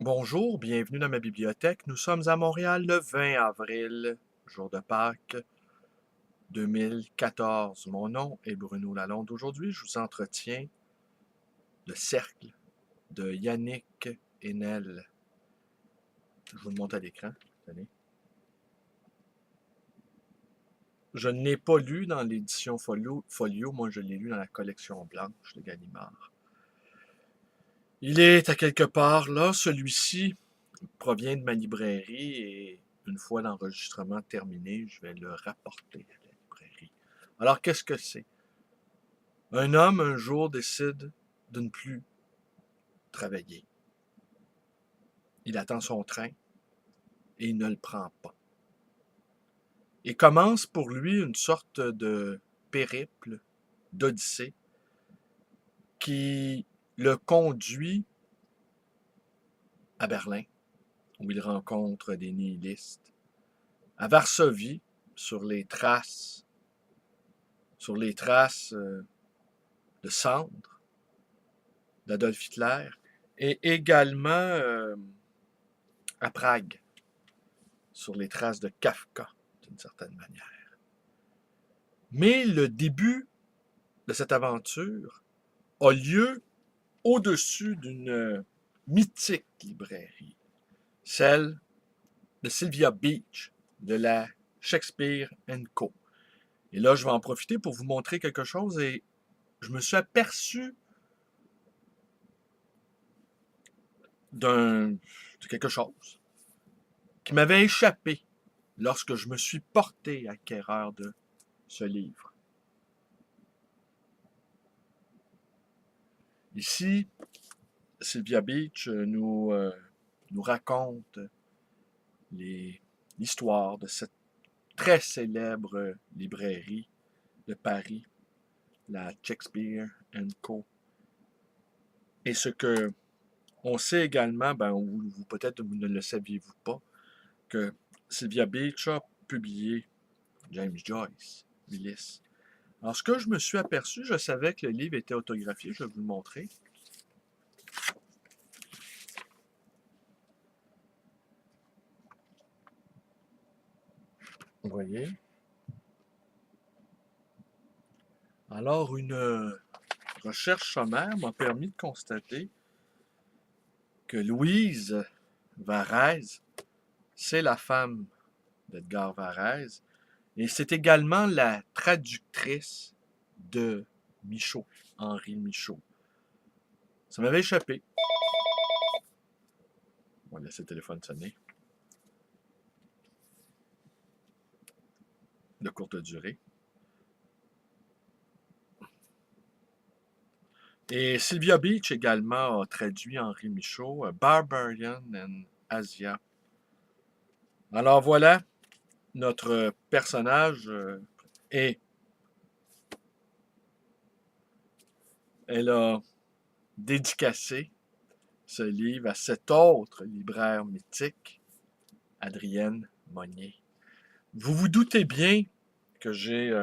Bonjour, bienvenue dans ma bibliothèque. Nous sommes à Montréal le 20 avril, jour de Pâques 2014. Mon nom est Bruno Lalonde. Aujourd'hui, je vous entretiens Le Cercle de Yannick Enel. Je vous le montre à l'écran. Tenez. Je ne l'ai pas lu dans l'édition Folio. Moi je l'ai lu dans la collection blanche de Gallimard. Il est à quelque part là. Celui-ci provient de ma librairie et une fois l'enregistrement terminé, je vais le rapporter à la librairie. Alors, qu'est-ce que c'est? Un homme, un jour, décide de ne plus travailler. Il attend son train et il ne le prend pas. Et commence pour lui une sorte de périple, d'odyssée, qui le conduit à Berlin, où il rencontre des nihilistes, à Varsovie, sur les traces de cendres d'Adolf Hitler, et également à Prague, sur les traces de Kafka, d'une certaine manière. Mais le début de cette aventure a lieu au-dessus d'une mythique librairie, celle de Sylvia Beach, de la Shakespeare Co. Et là, je vais en profiter pour vous montrer quelque chose et je me suis aperçu de quelque chose qui m'avait échappé lorsque je me suis porté acquéreur de ce livre. Ici, Sylvia Beach nous raconte l'histoire de cette très célèbre librairie de Paris, la Shakespeare Co. Et ce que on sait également, ou peut-être vous ne le saviez-vous pas, que Sylvia Beach a publié James Joyce, Ulysse. Alors, ce que je me suis aperçu, je savais que le livre était autographié, je vais vous le montrer. Vous voyez? Alors, une recherche sommaire m'a permis de constater que Louise Varèse, c'est la femme d'Edgar Varèse, et c'est également la traductrice de Michaud, Henri Michaud. Ça m'avait échappé. On va laisser le téléphone sonner. De courte durée. Et Sylvia Beach également a traduit Henri Michaud, Barbarian and Asia. Alors voilà, notre personnage est. Elle a dédicacé ce livre à cet autre libraire mythique, Adrienne Monnier. Vous vous doutez bien que j'ai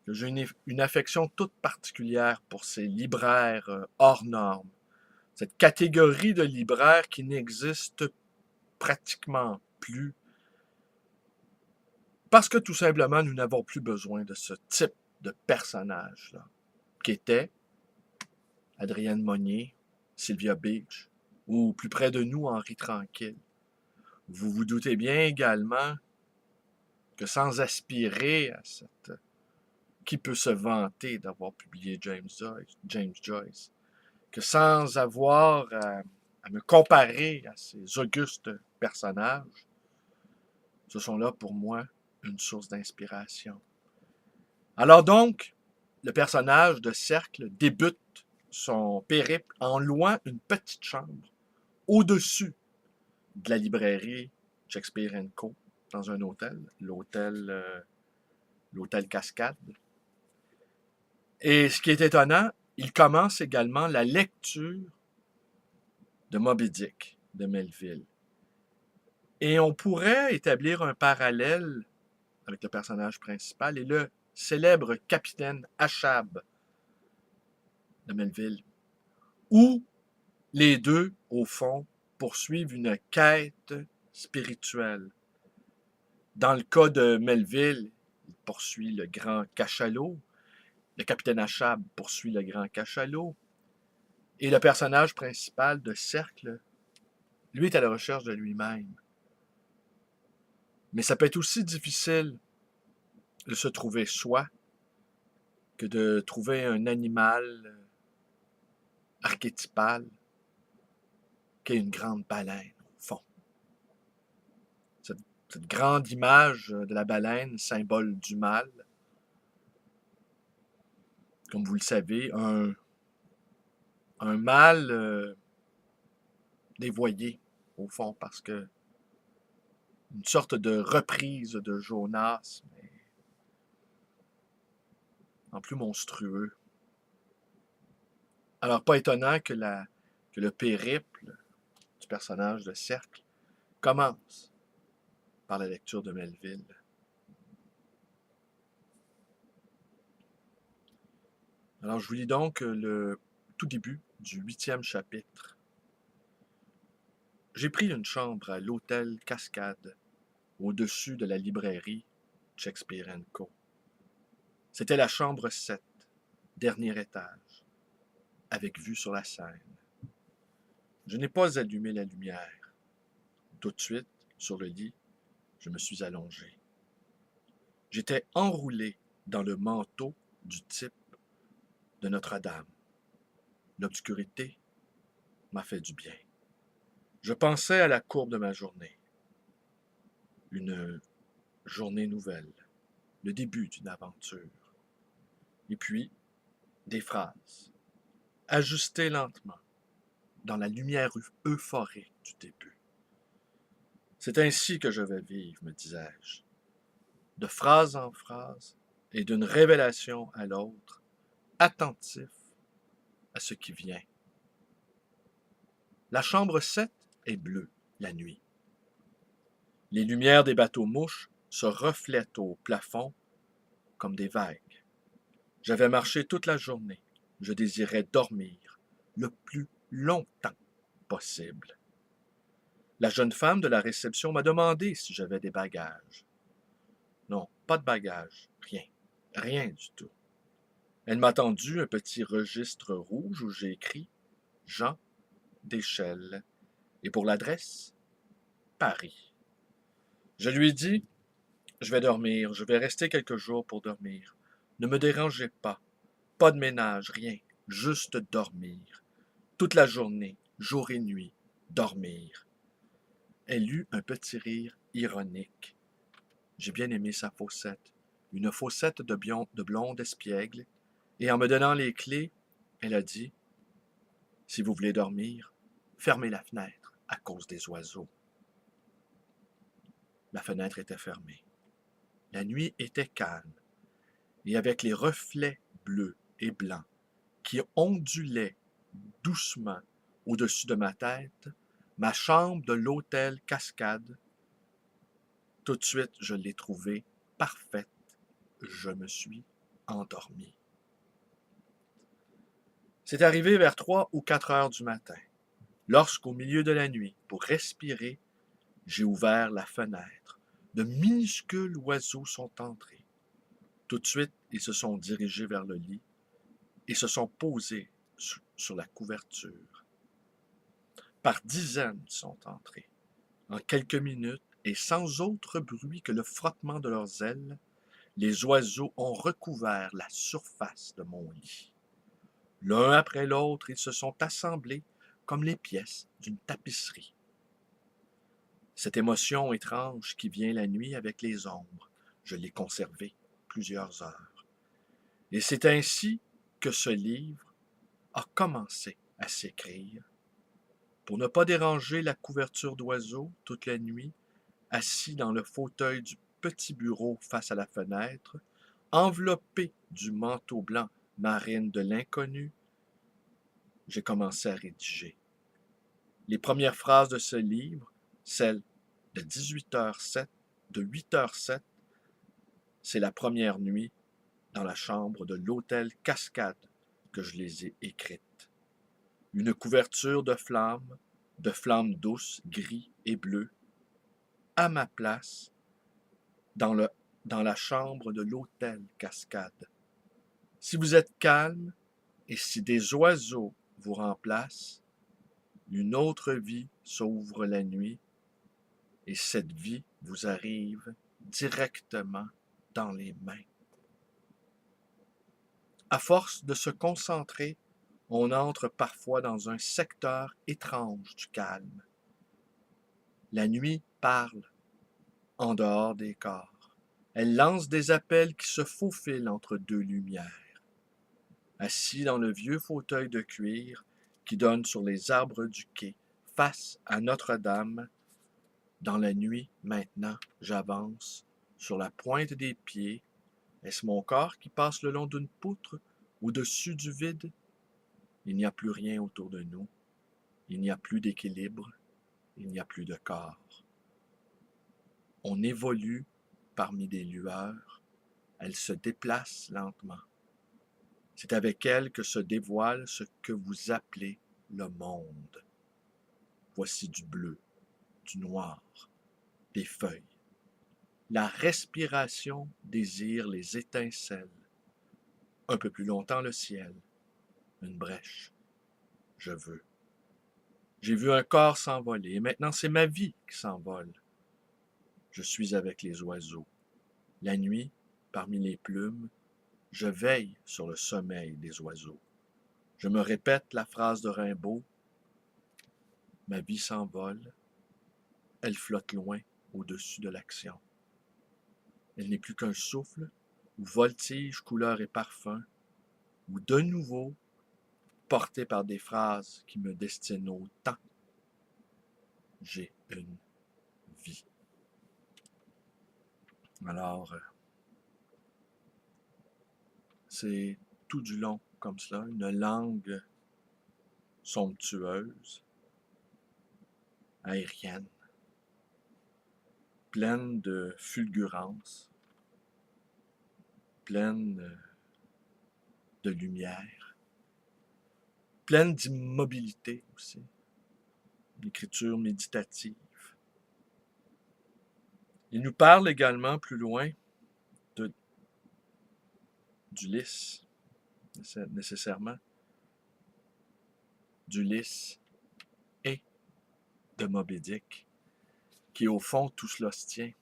une affection toute particulière pour ces libraires hors normes. Cette catégorie de libraires qui n'existe pratiquement plus parce que tout simplement, nous n'avons plus besoin de ce type de personnage-là, qui était Adrienne Monnier, Sylvia Beach, ou plus près de nous, Henri Tranquille. Vous vous doutez bien également que sans aspirer à cette... Qui peut se vanter d'avoir publié James Joyce? Que sans avoir à me comparer à ces augustes personnages, ce sont là pour moi une source d'inspiration. Alors donc, le personnage de Cercle débute son périple en louant une petite chambre au-dessus de la librairie Shakespeare Co. dans un hôtel, l'hôtel Cascade. Et ce qui est étonnant, il commence également la lecture de Moby Dick de Melville. Et on pourrait établir un parallèle avec le personnage principal et le célèbre capitaine Achab de Melville, ou Les deux, au fond, poursuivent une quête spirituelle. Dans le cas de Melville, il poursuit le grand cachalot. Le capitaine Achab poursuit le grand cachalot. Et le personnage principal de Cercle, lui, est à la recherche de lui-même. Mais ça peut être aussi difficile de se trouver soi que de trouver un animal archétypal qu'est une grande baleine, au fond. Cette grande image de la baleine, symbole du mal, comme vous le savez, un mal dévoyé, au fond, parce que une sorte de reprise de Jonas, mais en plus monstrueux. Alors, pas étonnant que le périple du personnage de Cercle commence par la lecture de Melville. Alors, je vous lis donc le tout début du 8e chapitre. J'ai pris une chambre à l'hôtel Cascade, au-dessus de la librairie Shakespeare & Co. C'était la chambre 7, dernier étage, avec vue sur la Seine. Je n'ai pas allumé la lumière. Tout de suite, sur le lit, je me suis allongé. J'étais enroulé dans le manteau du type de Notre-Dame. L'obscurité m'a fait du bien. Je pensais à la courbe de ma journée. Une journée nouvelle, le début d'une aventure. Et puis, des phrases, ajustées lentement, dans la lumière euphorique du début. C'est ainsi que je vais vivre, me disais-je. De phrase en phrase et d'une révélation à l'autre, attentif à ce qui vient. La chambre 7 est bleue la nuit. Les lumières des bateaux-mouches se reflètent au plafond comme des vagues. J'avais marché toute la journée. Je désirais dormir le plus longtemps possible. La jeune femme de la réception m'a demandé si j'avais des bagages. Non, pas de bagages, rien, rien du tout. Elle m'a tendu un petit registre rouge où j'ai écrit Jean Deschelles. Et pour l'adresse, Paris. Je lui ai dit, je vais dormir, je vais rester quelques jours pour dormir. Ne me dérangez pas, pas de ménage, rien, juste dormir. Toute la journée, jour et nuit, dormir. Elle eut un petit rire ironique. J'ai bien aimé sa faussette, une faussette de blonde espiègle, et en me donnant les clés, elle a dit « Si vous voulez dormir, fermez la fenêtre à cause des oiseaux. » La fenêtre était fermée. La nuit était calme, et avec les reflets bleus et blancs qui ondulaient doucement au-dessus de ma tête, ma chambre de l'hôtel Cascade, tout de suite je l'ai trouvée parfaite. Je me suis endormi. C'est arrivé vers 3 ou 4 heures du matin, lorsqu'au milieu de la nuit, pour respirer, j'ai ouvert la fenêtre. De minuscules oiseaux sont entrés. Tout de suite, ils se sont dirigés vers le lit et se sont posés sur la couverture. Par dizaines sont entrés. En quelques minutes, et sans autre bruit que le frottement de leurs ailes, les oiseaux ont recouvert la surface de mon lit. L'un après l'autre, ils se sont assemblés comme les pièces d'une tapisserie. Cette émotion étrange qui vient la nuit avec les ombres, je l'ai conservée plusieurs heures. Et c'est ainsi que ce livre a commencé à s'écrire. Pour ne pas déranger la couverture d'oiseaux toute la nuit, assis dans le fauteuil du petit bureau face à la fenêtre, enveloppé du manteau blanc marine de l'inconnu, j'ai commencé à rédiger. Les premières phrases de ce livre, celles de 18h07, de 8h07, c'est la première nuit dans la chambre de l'hôtel Cascade que je les ai écrites. une couverture de flammes douces, gris et bleues, à ma place, dans, dans la chambre de l'hôtel Cascade. Si vous êtes calme et si des oiseaux vous remplacent, une autre vie s'ouvre la nuit et cette vie vous arrive directement dans les mains. À force de se concentrer, on entre parfois dans un secteur étrange du calme. La nuit parle en dehors des corps. Elle lance des appels qui se faufilent entre deux lumières. Assis dans le vieux fauteuil de cuir qui donne sur les arbres du quai, face à Notre-Dame, dans la nuit, maintenant, j'avance, sur la pointe des pieds. Est-ce mon corps qui passe le long d'une poutre, au-dessus du vide? Il n'y a plus rien autour de nous. Il n'y a plus d'équilibre. Il n'y a plus de corps. On évolue parmi des lueurs. Elles se déplacent lentement. C'est avec elles que se dévoile ce que vous appelez le monde. Voici du bleu, du noir, des feuilles. La respiration désire les étincelles. Un peu plus longtemps le ciel, une brèche. Je veux. J'ai vu un corps s'envoler, et maintenant c'est ma vie qui s'envole. Je suis avec les oiseaux. La nuit, parmi les plumes, je veille sur le sommeil des oiseaux. Je me répète la phrase de Rimbaud. Ma vie s'envole. Elle flotte loin au-dessus de l'action. Elle n'est plus qu'un souffle, ou voltige, couleur et parfum, ou de nouveau, porté par des phrases qui me destinent au temps. J'ai une vie. Alors, c'est tout du long comme cela, une langue somptueuse, aérienne, pleine de fulgurance, pleine de lumière, pleine d'immobilité aussi, une écriture méditative. Il nous parle également plus loin d'Ulysse, nécessairement, d'Ulysse et de Moby Dick, qui au fond tout cela se tient.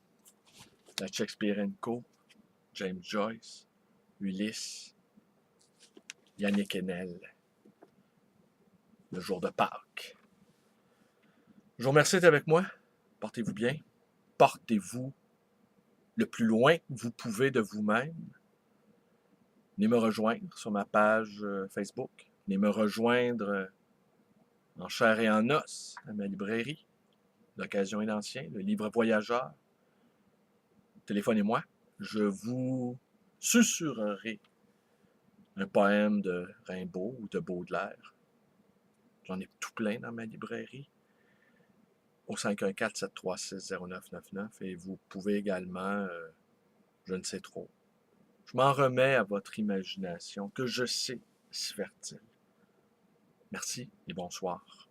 La Shakespeare & Co., James Joyce, Ulysse, Yannick Enel, le jour de Pâques. Je vous remercie d'être avec moi. Portez-vous bien. Portez-vous le plus loin que vous pouvez de vous-même. Venez me rejoindre sur ma page Facebook. Venez me rejoindre en chair et en os à ma librairie, L'Occasion et l'Ancien, le livre voyageur. Téléphonez-moi. Je vous susurrerai un poème de Rimbaud ou de Baudelaire. J'en ai tout plein dans ma librairie. Au 514-736-0999. Et vous pouvez également, je ne sais trop, je m'en remets à votre imagination, que je sais si fertile. Merci et bonsoir.